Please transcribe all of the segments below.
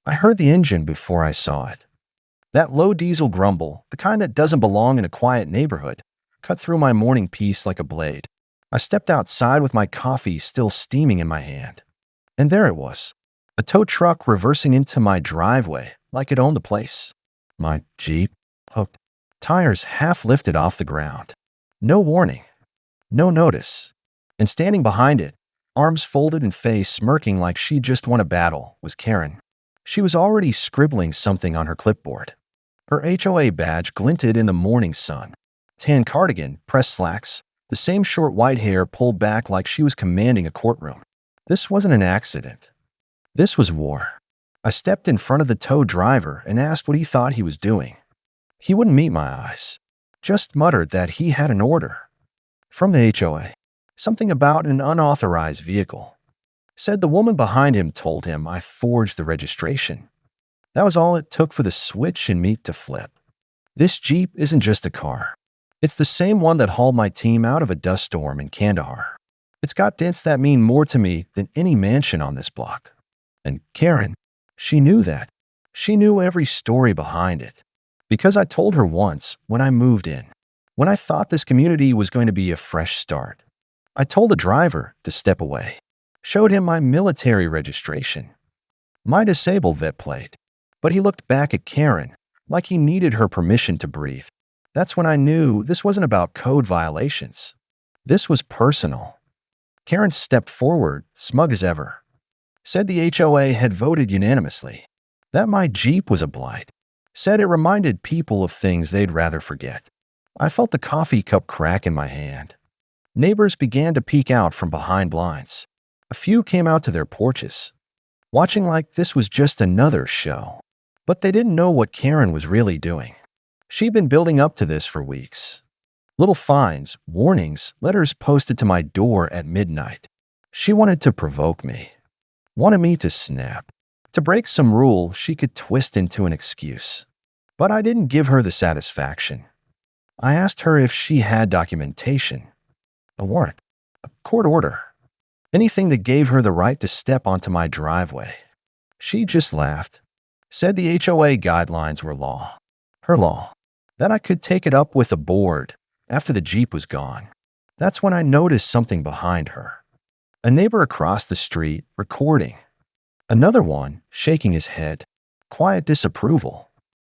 I heard the engine before I saw it. That low diesel grumble, the kind that doesn't belong in a quiet neighborhood, cut through my morning peace like a blade. I stepped outside with my coffee still steaming in my hand. And there it was, a tow truck reversing into my driveway like it owned the place. My Jeep, hooked, tires half lifted off the ground. No warning, no notice. And standing behind it, arms folded and face smirking like she just won a battle, was Karen. She was already scribbling something on her clipboard. Her HOA badge glinted in the morning sun. Tan cardigan, pressed slacks, the same short white hair pulled back like she was commanding a courtroom. This wasn't an accident. This was war. I stepped in front of the tow driver and asked what he thought he was doing. He wouldn't meet my eyes, just muttered that he had an order. From the HOA. Something about an unauthorized vehicle. Said the woman behind him told him I forged the registration. That was all it took for the switch in me to flip. This Jeep isn't just a car. It's the same one that hauled my team out of a dust storm in Kandahar. It's got dents that mean more to me than any mansion on this block. And Karen, she knew that. She knew every story behind it. Because I told her once when I moved in, when I thought this community was going to be a fresh start. I told the driver to step away, showed him my military registration, my disabled vet plate, but he looked back at Karen like he needed her permission to breathe. That's when I knew this wasn't about code violations. This was personal. Karen stepped forward, smug as ever. Said the HOA had voted unanimously, that my Jeep was a blight. Said it reminded people of things they'd rather forget. I felt the coffee cup crack in my hand. Neighbors began to peek out from behind blinds. A few came out to their porches, watching like this was just another show. But they didn't know what Karen was really doing. She'd been building up to this for weeks. Little fines, warnings, letters posted to my door at midnight. She wanted to provoke me. Wanted me to snap. To break some rule she could twist into an excuse. But I didn't give her the satisfaction. I asked her if she had documentation. A warrant. A court order. Anything that gave her the right to step onto my driveway. She just laughed. Said the HOA guidelines were law. Her law. That I could take it up with the board after the Jeep was gone. That's when I noticed something behind her. A neighbor across the street recording. Another one shaking his head. Quiet disapproval.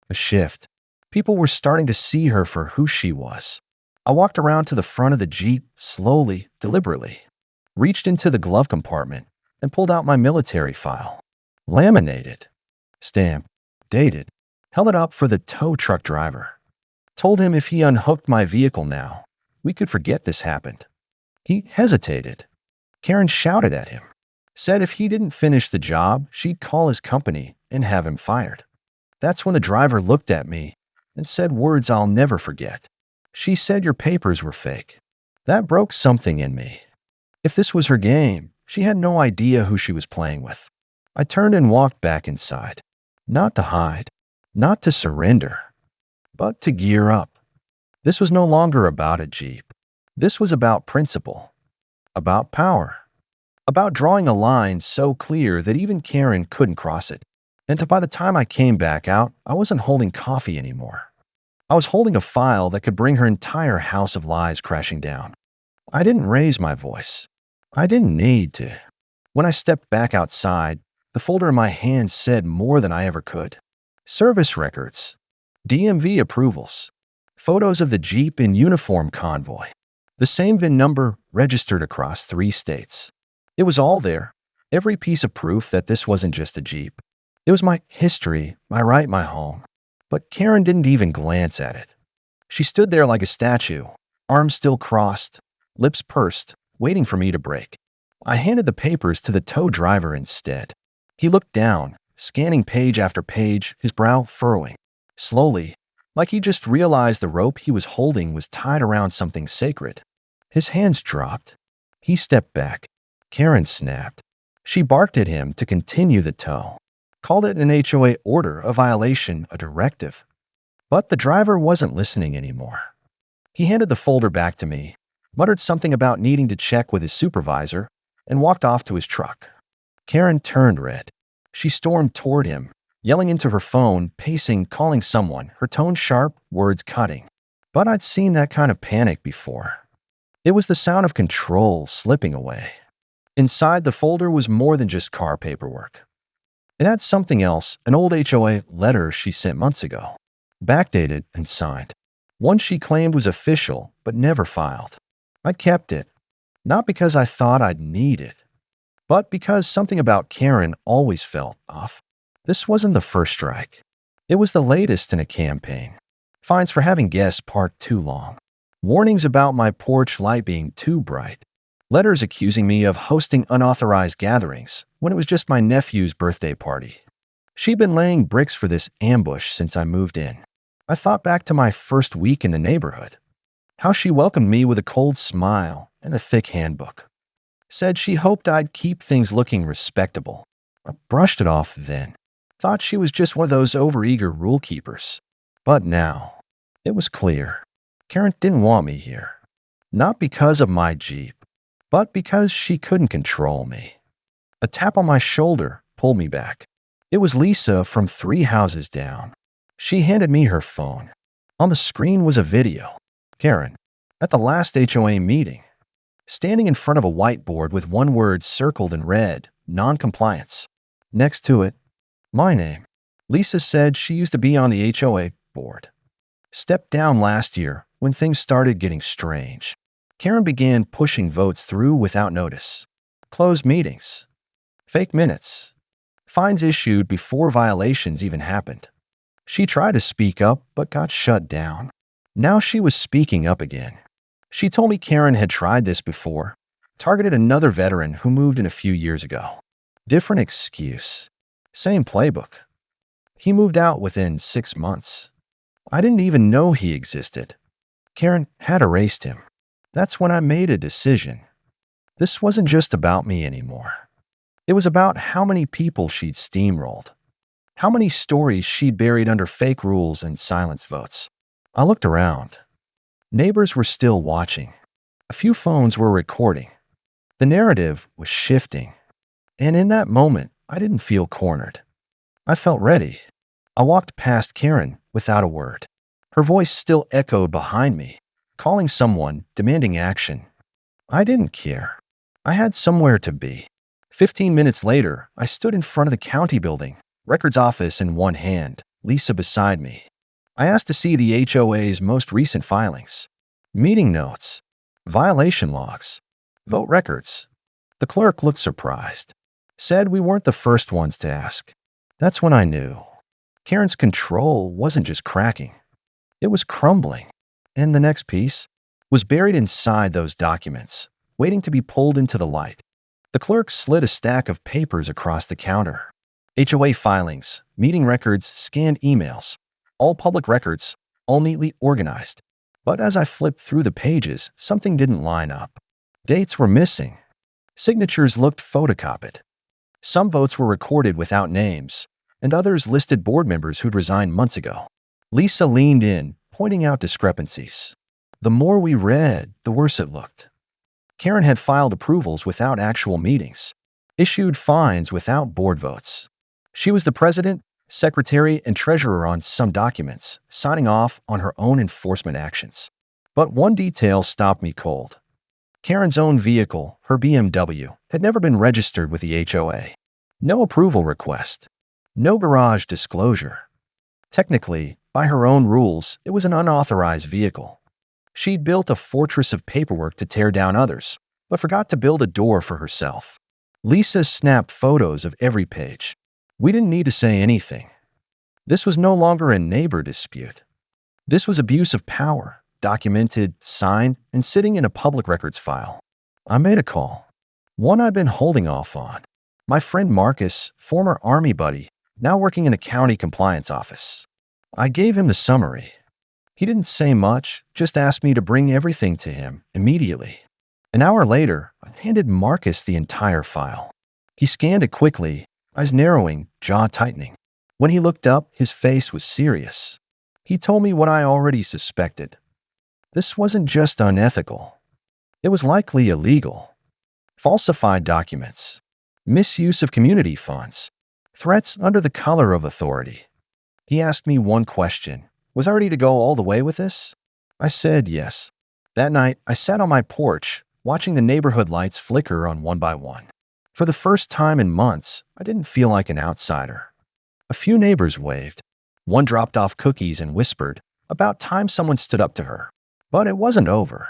A shift. People were starting to see her for who she was. I walked around to the front of the Jeep, slowly, deliberately. Reached into the glove compartment and pulled out my military file. Laminated. Stamped. Dated. Held it up for the tow truck driver. Told him if he unhooked my vehicle now, we could forget this happened. He hesitated. Karen shouted at him. Said if he didn't finish the job, she'd call his company and have him fired. That's when the driver looked at me and said words I'll never forget. She said your papers were fake. That broke something in me. If this was her game, she had no idea who she was playing with. I turned and walked back inside. Not to hide, not to surrender, but to gear up. This was no longer about a Jeep. This was about principle, about power, about drawing a line so clear that even Karen couldn't cross it. And by the time I came back out, I wasn't holding coffee anymore. I was holding a file that could bring her entire house of lies crashing down. I didn't raise my voice. I didn't need to. When I stepped back outside, the folder in my hand said more than I ever could. Service records, DMV approvals, photos of the Jeep in uniform convoy, the same VIN number registered across 3 states. It was all there, every piece of proof that this wasn't just a Jeep. It was my history, my right, my home. But Karen didn't even glance at it. She stood there like a statue, arms still crossed, lips pursed, waiting for me to break. I handed the papers to the tow driver instead. He looked down, scanning page after page, his brow furrowing. Slowly, like he just realized the rope he was holding was tied around something sacred. His hands dropped. He stepped back. Karen snapped. She barked at him to continue the tow. Called it an HOA order, a violation, a directive. But the driver wasn't listening anymore. He handed the folder back to me, muttered something about needing to check with his supervisor, and walked off to his truck. Karen turned red. She stormed toward him, yelling into her phone, pacing, calling someone, her tone sharp, words cutting. But I'd seen that kind of panic before. It was the sound of control slipping away. Inside the folder was more than just car paperwork. It had something else, an old HOA letter she sent months ago, backdated and signed. One she claimed was official, but never filed. I kept it, not because I thought I'd need it, but because something about Karen always felt off. This wasn't the first strike. It was the latest in a campaign. Fines for having guests parked too long. Warnings about my porch light being too bright. Letters accusing me of hosting unauthorized gatherings when it was just my nephew's birthday party. She'd been laying bricks for this ambush since I moved in. I thought back to my first week in the neighborhood. How she welcomed me with a cold smile and a thick handbook. Said she hoped I'd keep things looking respectable. I brushed it off then. Thought she was just one of those overeager rule keepers. But now, it was clear. Karen didn't want me here. Not because of my Jeep, but because she couldn't control me. A tap on my shoulder pulled me back. It was Lisa from 3 houses down. She handed me her phone. On the screen was a video. Karen, at the last HOA meeting, standing in front of a whiteboard with one word circled in red, non-compliance. Next to it, my name. Lisa said she used to be on the HOA board. Stepped down last year when things started getting strange. Karen began pushing votes through without notice. Closed meetings. Fake minutes. Fines issued before violations even happened. She tried to speak up but got shut down. Now she was speaking up again. She told me Karen had tried this before. Targeted another veteran who moved in a few years ago. Different excuse. Same playbook. He moved out within 6 months. I didn't even know he existed. Karen had erased him. That's when I made a decision. This wasn't just about me anymore. It was about how many people she'd steamrolled. How many stories she'd buried under fake rules and silence votes. I looked around. Neighbors were still watching. A few phones were recording. The narrative was shifting. And in that moment, I didn't feel cornered. I felt ready. I walked past Karen without a word. Her voice still echoed behind me, calling someone, demanding action. I didn't care. I had somewhere to be. 15 minutes later, I stood in front of the county building, records office in one hand, Lisa beside me. I asked to see the HOA's most recent filings, meeting notes, violation logs, vote records. The clerk looked surprised. Said we weren't the first ones to ask. That's when I knew. Karen's control wasn't just cracking. It was crumbling. And the next piece was buried inside those documents, waiting to be pulled into the light. The clerk slid a stack of papers across the counter. HOA filings, meeting records, scanned emails, all public records, all neatly organized. But as I flipped through the pages, something didn't line up. Dates were missing. Signatures looked photocopied. Some votes were recorded without names, and others listed board members who'd resigned months ago. Lisa leaned in, pointing out discrepancies. The more we read, the worse it looked. Karen had filed approvals without actual meetings, issued fines without board votes. She was the president, secretary, and treasurer on some documents, signing off on her own enforcement actions. But one detail stopped me cold. Karen's own vehicle, her BMW, had never been registered with the HOA. No approval request. No garage disclosure. Technically, by her own rules, it was an unauthorized vehicle. She'd built a fortress of paperwork to tear down others, but forgot to build a door for herself. Lisa snapped photos of every page. We didn't need to say anything. This was no longer a neighbor dispute. This was abuse of power, documented, signed, and sitting in a public records file. I made a call. One I'd been holding off on. My friend Marcus, former Army buddy, now working in the county compliance office. I gave him the summary. He didn't say much, just asked me to bring everything to him immediately. An hour later, I handed Marcus the entire file. He scanned it quickly, eyes narrowing, jaw tightening. When he looked up, his face was serious. He told me what I already suspected. This wasn't just unethical. It was likely illegal. Falsified documents. Misuse of community funds. Threats under the color of authority. He asked me one question. Was I ready to go all the way with this? I said yes. That night, I sat on my porch, watching the neighborhood lights flicker on one by one. For the first time in months, I didn't feel like an outsider. A few neighbors waved. One dropped off cookies and whispered, about time someone stood up to her. But it wasn't over.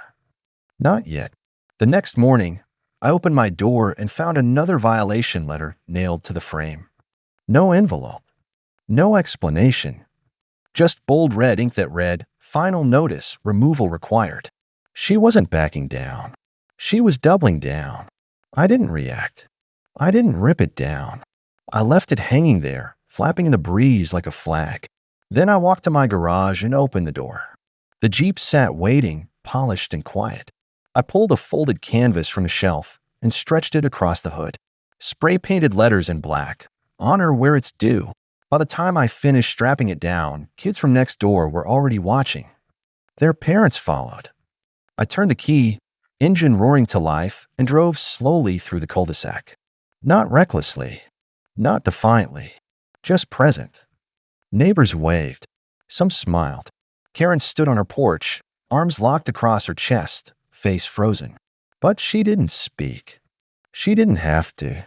Not yet. The next morning, I opened my door and found another violation letter nailed to the frame. No envelope. No explanation. Just bold red ink that read, "Final notice, removal required." She wasn't backing down. She was doubling down. I didn't react. I didn't rip it down. I left it hanging there, flapping in the breeze like a flag. Then I walked to my garage and opened the door. The Jeep sat waiting, polished and quiet. I pulled a folded canvas from the shelf and stretched it across the hood. Spray-painted letters in black. Honor where it's due. By the time I finished strapping it down, kids from next door were already watching. Their parents followed. I turned the key, engine roaring to life, and drove slowly through the cul-de-sac. Not recklessly, not defiantly, just present. Neighbors waved. Some smiled. Karen stood on her porch, arms locked across her chest, face frozen. But she didn't speak. She didn't have to.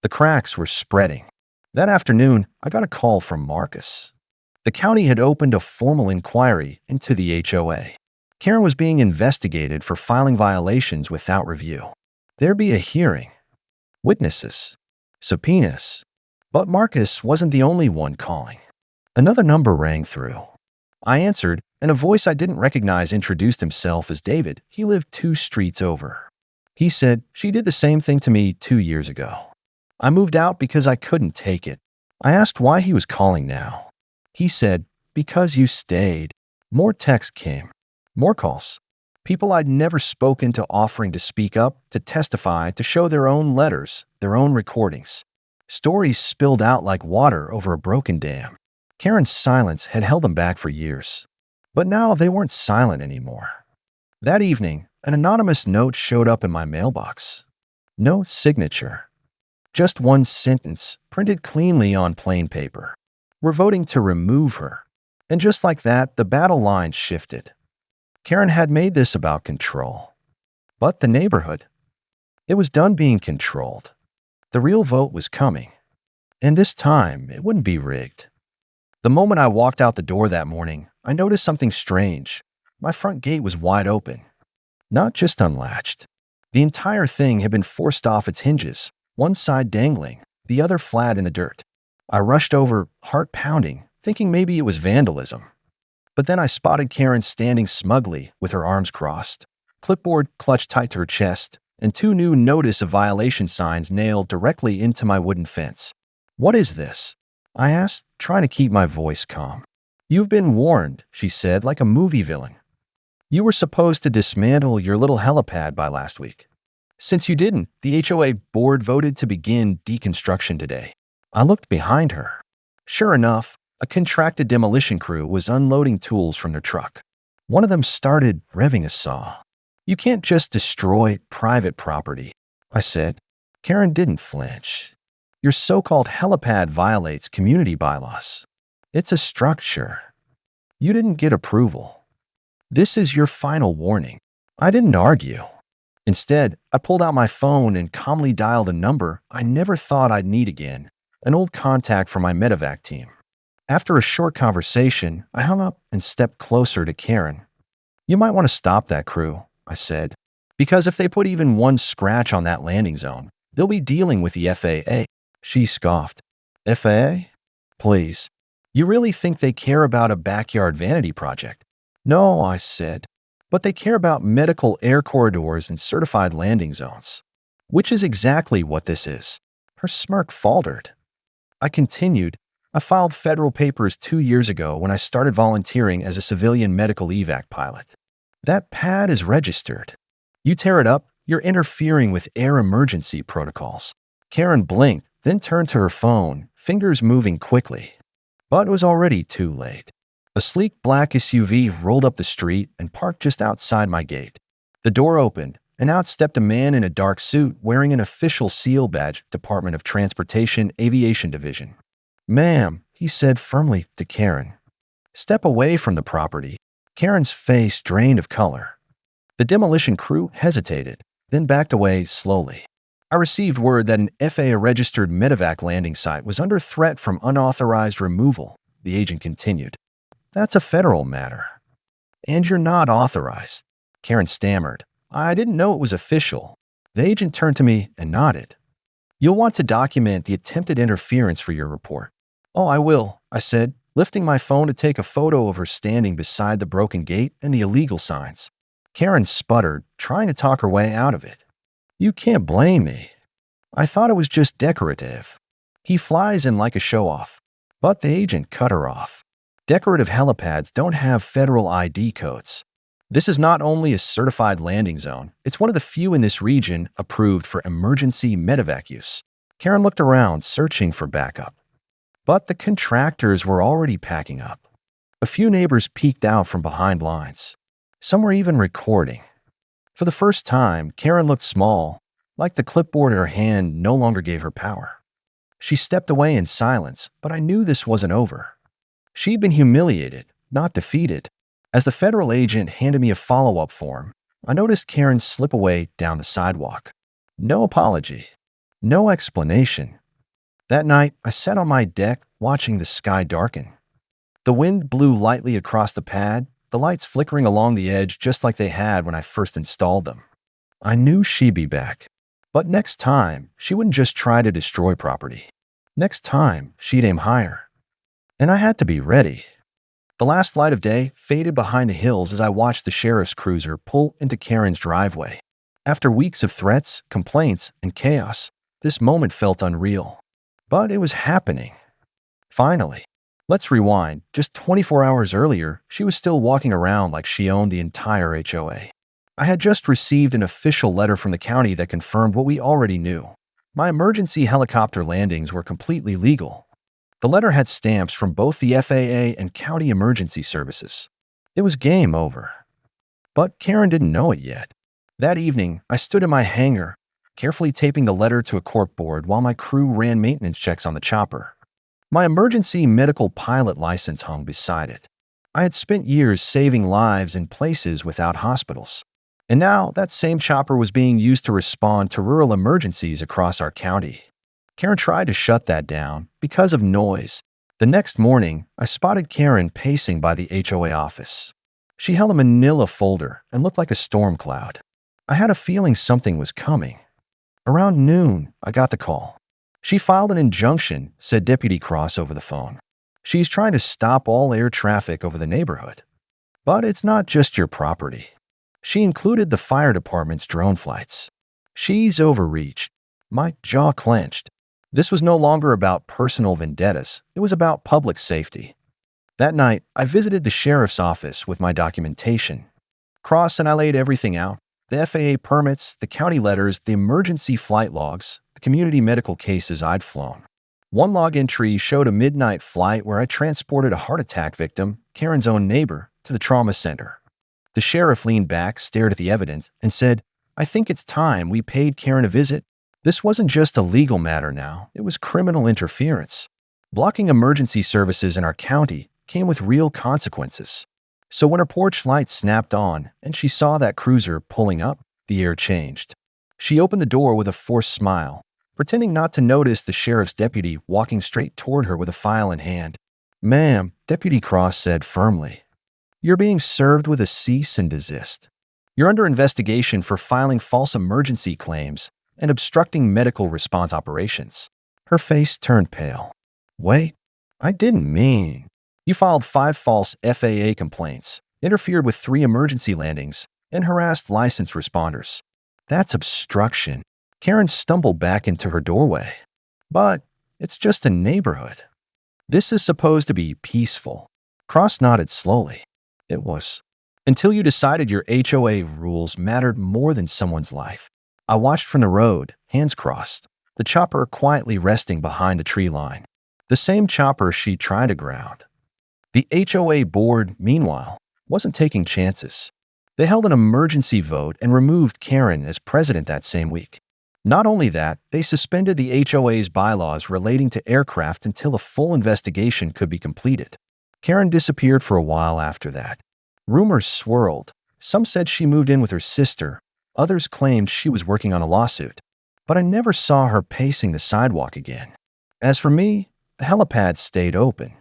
The cracks were spreading. That afternoon, I got a call from Marcus. The county had opened a formal inquiry into the HOA. Karen was being investigated for filing violations without review. There'd be a hearing. Witnesses. Subpoenas. But Marcus wasn't the only one calling. Another number rang through. I answered, and a voice I didn't recognize introduced himself as David. He lived 2 streets over. He said, "She did the same thing to me 2 years ago. I moved out because I couldn't take it." I asked why he was calling now. He said, "Because you stayed." More texts came. More calls. People I'd never spoken to offering to speak up, to testify, to show their own letters, their own recordings. Stories spilled out like water over a broken dam. Karen's silence had held them back for years. But now they weren't silent anymore. That evening, an anonymous note showed up in my mailbox. No signature. Just one sentence, printed cleanly on plain paper. "We're voting to remove her." And just like that, the battle lines shifted. Karen had made this about control. But the neighborhood, it was done being controlled. The real vote was coming. And this time, it wouldn't be rigged. The moment I walked out the door that morning, I noticed something strange. My front gate was wide open. Not just unlatched. The entire thing had been forced off its hinges, one side dangling, the other flat in the dirt. I rushed over, heart pounding, thinking maybe it was vandalism. But then I spotted Karen standing smugly with her arms crossed, clipboard clutched tight to her chest, and 2 new notice of violation signs nailed directly into my wooden fence. "What is this?" I asked, trying to keep my voice calm. "You've been warned," she said, like a movie villain. "You were supposed to dismantle your little helipad by last week. Since you didn't, the HOA board voted to begin deconstruction today." I looked behind her. Sure enough, a contracted demolition crew was unloading tools from their truck. One of them started revving a saw. "You can't just destroy private property," I said. Karen didn't flinch. "Your so-called helipad violates community bylaws. It's a structure. You didn't get approval. This is your final warning." I didn't argue. Instead, I pulled out my phone and calmly dialed a number I never thought I'd need again, an old contact from my medevac team. After a short conversation, I hung up and stepped closer to Karen. "You might want to stop that crew," I said, "because if they put even one scratch on that landing zone, they'll be dealing with the FAA. She scoffed. "FAA? Please. You really think they care about a backyard vanity project?" "No," I said, "but they care about medical air corridors and certified landing zones." "Which is exactly what this is." Her smirk faltered. I continued, "I filed federal papers 2 years ago when I started volunteering as a civilian medical evac pilot. That pad is registered. You tear it up, you're interfering with air emergency protocols." Karen blinked, then turned to her phone, fingers moving quickly. But it was already too late. A sleek black SUV rolled up the street and parked just outside my gate. The door opened, and out stepped a man in a dark suit wearing an official SEAL badge, Department of Transportation Aviation Division. "Ma'am," he said firmly to Karen. "Step away from the property." Karen's face drained of color. The demolition crew hesitated, then backed away slowly. "I received word that an FAA-registered medevac landing site was under threat from unauthorized removal," the agent continued. "That's a federal matter. And you're not authorized." Karen stammered. "I didn't know it was official." The agent turned to me and nodded. "You'll want to document the attempted interference for your report." "Oh, I will," I said, lifting my phone to take a photo of her standing beside the broken gate and the illegal signs. Karen sputtered, trying to talk her way out of it. "You can't blame me. I thought it was just decorative. He flies in like a show-off." But the agent cut her off. "Decorative helipads don't have federal ID codes. This is not only a certified landing zone, it's one of the few in this region approved for emergency medevac use." Karen looked around, searching for backup. But the contractors were already packing up. A few neighbors peeked out from behind lines. Some were even recording. For the first time, Karen looked small, like the clipboard in her hand no longer gave her power. She stepped away in silence, but I knew this wasn't over. She'd been humiliated, not defeated. As the federal agent handed me a follow-up form, I noticed Karen slip away down the sidewalk. No apology. No explanation. That night, I sat on my deck watching the sky darken. The wind blew lightly across the pad, the lights flickering along the edge just like they had when I first installed them. I knew she'd be back. But next time, she wouldn't just try to destroy property. Next time, she'd aim higher. And I had to be ready. The last light of day faded behind the hills as I watched the sheriff's cruiser pull into Karen's driveway. After weeks of threats, complaints, and chaos, this moment felt unreal. But it was happening. Finally. Let's rewind. Just 24 hours earlier, she was still walking around like she owned the entire HOA. I had just received an official letter from the county that confirmed what we already knew. My emergency helicopter landings were completely legal. The letter had stamps from both the FAA and county emergency services. It was game over. But Karen didn't know it yet. That evening, I stood in my hangar, carefully taping the letter to a corkboard while my crew ran maintenance checks on the chopper. My emergency medical pilot license hung beside it. I had spent years saving lives in places without hospitals. And now that same chopper was being used to respond to rural emergencies across our county. Karen tried to shut that down because of noise. The next morning, I spotted Karen pacing by the HOA office. She held a manila folder and looked like a storm cloud. I had a feeling something was coming. Around noon, I got the call. "She filed an injunction," said Deputy Cross over the phone. "She's trying to stop all air traffic over the neighborhood. But it's not just your property." She included the fire department's drone flights. She's overreached. My jaw clenched. This was no longer about personal vendettas. It was about public safety. That night, I visited the sheriff's office with my documentation. Cross and I laid everything out. The FAA permits, the county letters, the emergency flight logs, the community medical cases I'd flown. One log entry showed a midnight flight where I transported a heart attack victim, Karen's own neighbor, to the trauma center. The sheriff leaned back, stared at the evidence, and said, "I think it's time we paid Karen a visit." This wasn't just a legal matter now, it was criminal interference. Blocking emergency services in our county came with real consequences. So when her porch light snapped on and she saw that cruiser pulling up, the air changed. She opened the door with a forced smile, pretending not to notice the sheriff's deputy walking straight toward her with a file in hand. "Ma'am," Deputy Cross said firmly, "you're being served with a cease and desist. You're under investigation for filing false emergency claims and obstructing medical response operations." Her face turned pale. "Wait, I didn't mean..." "You filed 5 false FAA complaints, interfered with 3 emergency landings, and harassed licensed responders. That's obstruction." Karen stumbled back into her doorway. "But it's just a neighborhood. This is supposed to be peaceful." Cross nodded slowly. "It was. Until you decided your HOA rules mattered more than someone's life." I watched from the road, hands crossed, the chopper quietly resting behind the tree line. The same chopper she tried to ground. The HOA board, meanwhile, wasn't taking chances. They held an emergency vote and removed Karen as president that same week. Not only that, they suspended the HOA's bylaws relating to aircraft until a full investigation could be completed. Karen disappeared for a while after that. Rumors swirled. Some said she moved in with her sister. Others claimed she was working on a lawsuit. But I never saw her pacing the sidewalk again. As for me, the helipad stayed open.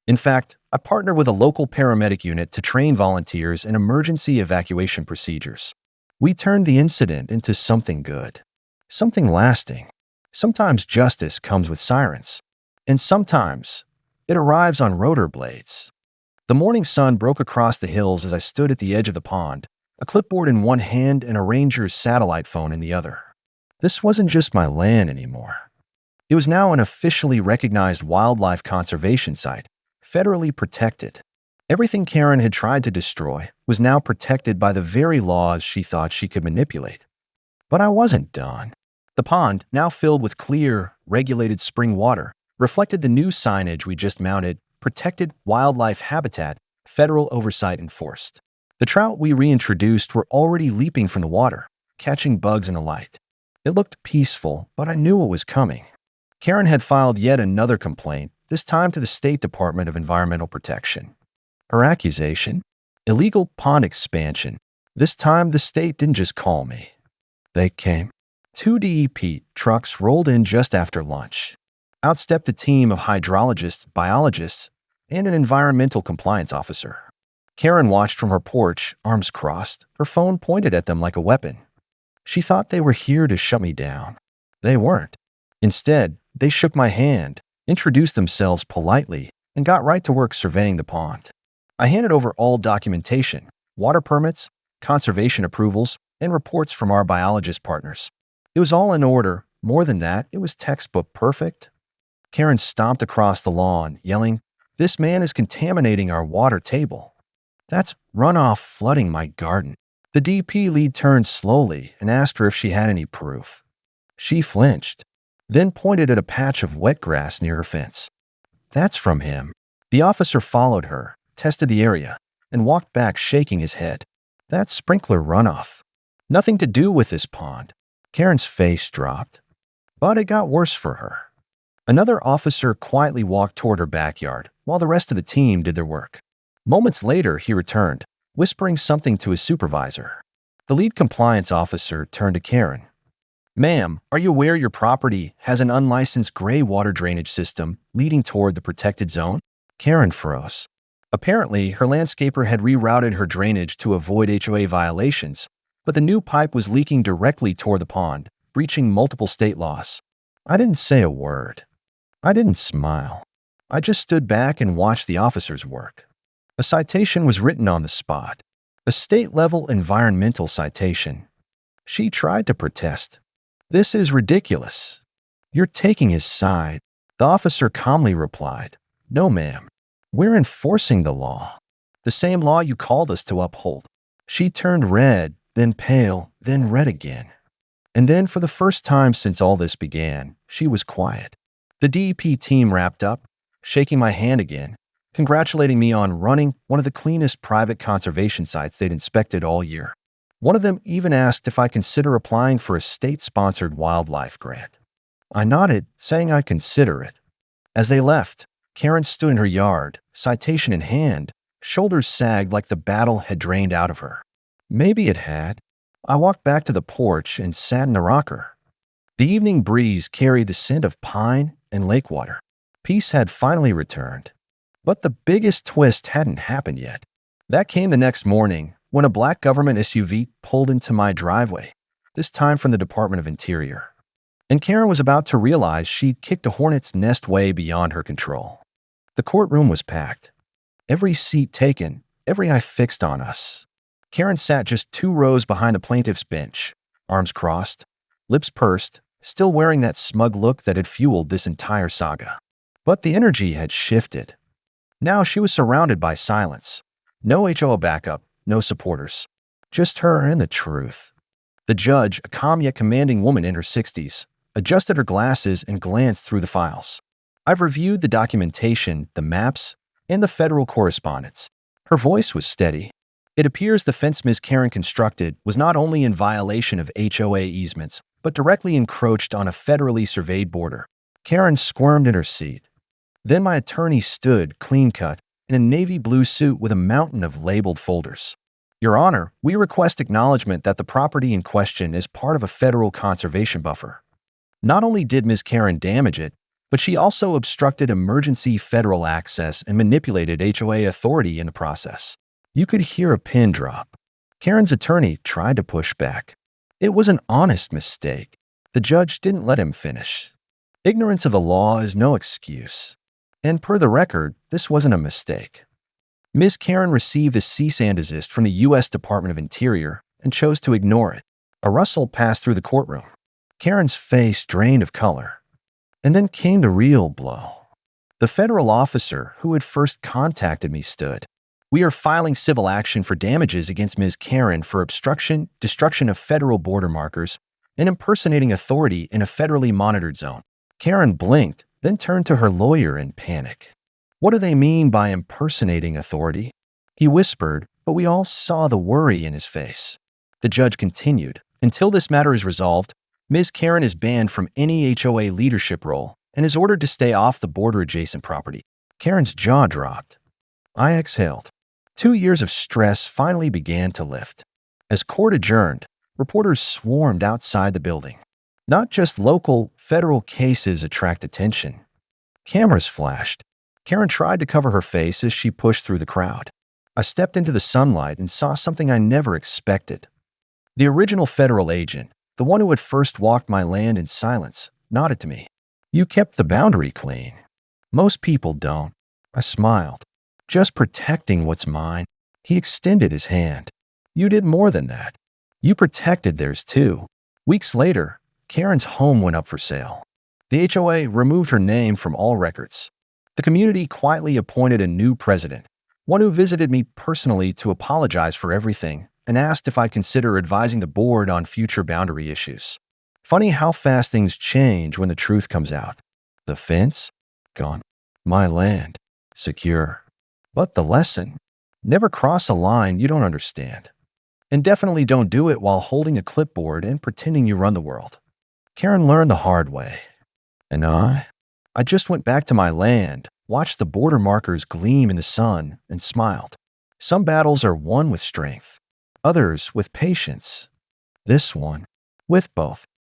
In fact, I partnered with a local paramedic unit to train volunteers in emergency evacuation procedures. We turned the incident into something good, something lasting. Sometimes justice comes with sirens, and sometimes it arrives on rotor blades. The morning sun broke across the hills as I stood at the edge of the pond, a clipboard in one hand and a ranger's satellite phone in the other. This wasn't just my land anymore. It was now an officially recognized wildlife conservation site, federally protected. Everything Karen had tried to destroy was now protected by the very laws she thought she could manipulate. But I wasn't done. The pond, now filled with clear, regulated spring water, reflected the new signage we just mounted: protected wildlife habitat, federal oversight enforced. The trout we reintroduced were already leaping from the water, catching bugs in the light. It looked peaceful, but I knew what was coming. Karen had filed yet another complaint, this time to the State Department of Environmental Protection. Her accusation? Illegal pond expansion. This time, the state didn't just call me. They came. 2 DEP trucks rolled in just after lunch. Out stepped a team of hydrologists, biologists, and an environmental compliance officer. Karen watched from her porch, arms crossed, her phone pointed at them like a weapon. She thought they were here to shut me down. They weren't. Instead, they shook my hand, introduced themselves politely, and got right to work surveying the pond. I handed over all documentation, water permits, conservation approvals, and reports from our biologist partners. It was all in order. More than that, it was textbook perfect. Karen stomped across the lawn, yelling, "This man is contaminating our water table. That's runoff flooding my garden." The DP lead turned slowly and asked her if she had any proof. She flinched, then pointed at a patch of wet grass near her fence. "That's from him." The officer followed her, tested the area, and walked back shaking his head. "That's sprinkler runoff. Nothing to do with this pond." Karen's face dropped, but it got worse for her. Another officer quietly walked toward her backyard while the rest of the team did their work. Moments later, he returned, whispering something to his supervisor. The lead compliance officer turned to Karen. "Ma'am, are you aware your property has an unlicensed gray water drainage system leading toward the protected zone?" Karen froze. Apparently, her landscaper had rerouted her drainage to avoid HOA violations, but the new pipe was leaking directly toward the pond, breaching multiple state laws. I didn't say a word. I didn't smile. I just stood back and watched the officers work. A citation was written on the spot. A state-level environmental citation. She tried to protest. "This is ridiculous. You're taking his side." The officer calmly replied, "No, ma'am. We're enforcing the law. The same law you called us to uphold." She turned red, then pale, then red again. And then, for the first time since all this began, she was quiet. The DEP team wrapped up, shaking my hand again, congratulating me on running one of the cleanest private conservation sites they'd inspected all year. One of them even asked if I consider applying for a state-sponsored wildlife grant. I nodded, saying I'd consider it. As they left, Karen stood in her yard, citation in hand, shoulders sagged like the battle had drained out of her. Maybe it had. I walked back to the porch and sat in the rocker. The evening breeze carried the scent of pine and lake water. Peace had finally returned. But the biggest twist hadn't happened yet. That came the next morning when a black government SUV pulled into my driveway, this time from the Department of Interior. And Karen was about to realize she'd kicked a hornet's nest way beyond her control. The courtroom was packed. Every seat taken, every eye fixed on us. Karen sat just 2 rows behind the plaintiff's bench, arms crossed, lips pursed, still wearing that smug look that had fueled this entire saga. But the energy had shifted. Now she was surrounded by silence. No HOA backup, no supporters. Just her and the truth. The judge, a calm yet commanding woman in her 60s, adjusted her glasses and glanced through the files. "I've reviewed the documentation, the maps, and the federal correspondence." Her voice was steady. It appears the fence Ms. Karen constructed was not only in violation of HOA easements, but directly encroached on a federally surveyed border. Karen squirmed in her seat. Then my attorney stood, clean-cut, in a navy blue suit with a mountain of labeled folders. Your Honor, we request acknowledgement that the property in question is part of a federal conservation buffer. Not only did Ms. Karen damage it, but she also obstructed emergency federal access and manipulated HOA authority in the process. You could hear a pin drop. Karen's attorney tried to push back. It was an honest mistake. The judge didn't let him finish. Ignorance of the law is no excuse. And per the record, this wasn't a mistake. Ms. Karen received a cease and desist from the U.S. Department of Interior and chose to ignore it. A rustle passed through the courtroom. Karen's face drained of color. And then came the real blow. The federal officer who had first contacted me stood. We are filing civil action for damages against Ms. Karen for obstruction, destruction of federal border markers, and impersonating authority in a federally monitored zone. Karen blinked, then turned to her lawyer in panic. What do they mean by impersonating authority? He whispered, but we all saw the worry in his face. The judge continued, until this matter is resolved, Ms. Karen is banned from any HOA leadership role and is ordered to stay off the border-adjacent property. Karen's jaw dropped. I exhaled. 2 years of stress finally began to lift. As court adjourned, reporters swarmed outside the building. Not just local, federal cases attract attention. Cameras flashed. Karen tried to cover her face as she pushed through the crowd. I stepped into the sunlight and saw something I never expected. The original federal agent, the one who had first walked my land in silence, nodded to me. You kept the boundary clean. Most people don't. I smiled. Just protecting what's mine. He extended his hand. You did more than that. You protected theirs too. Weeks later, Karen's home went up for sale. The HOA removed her name from all records. The community quietly appointed a new president, one who visited me personally to apologize for everything and asked if I'd consider advising the board on future boundary issues. Funny how fast things change when the truth comes out. The fence? Gone. My land? Secure. But the lesson? Never cross a line you don't understand. And definitely don't do it while holding a clipboard and pretending you run the world. Karen learned the hard way. And I just went back to my land, watched the border markers gleam in the sun, and smiled. Some battles are won with strength, others with patience. This one, with both.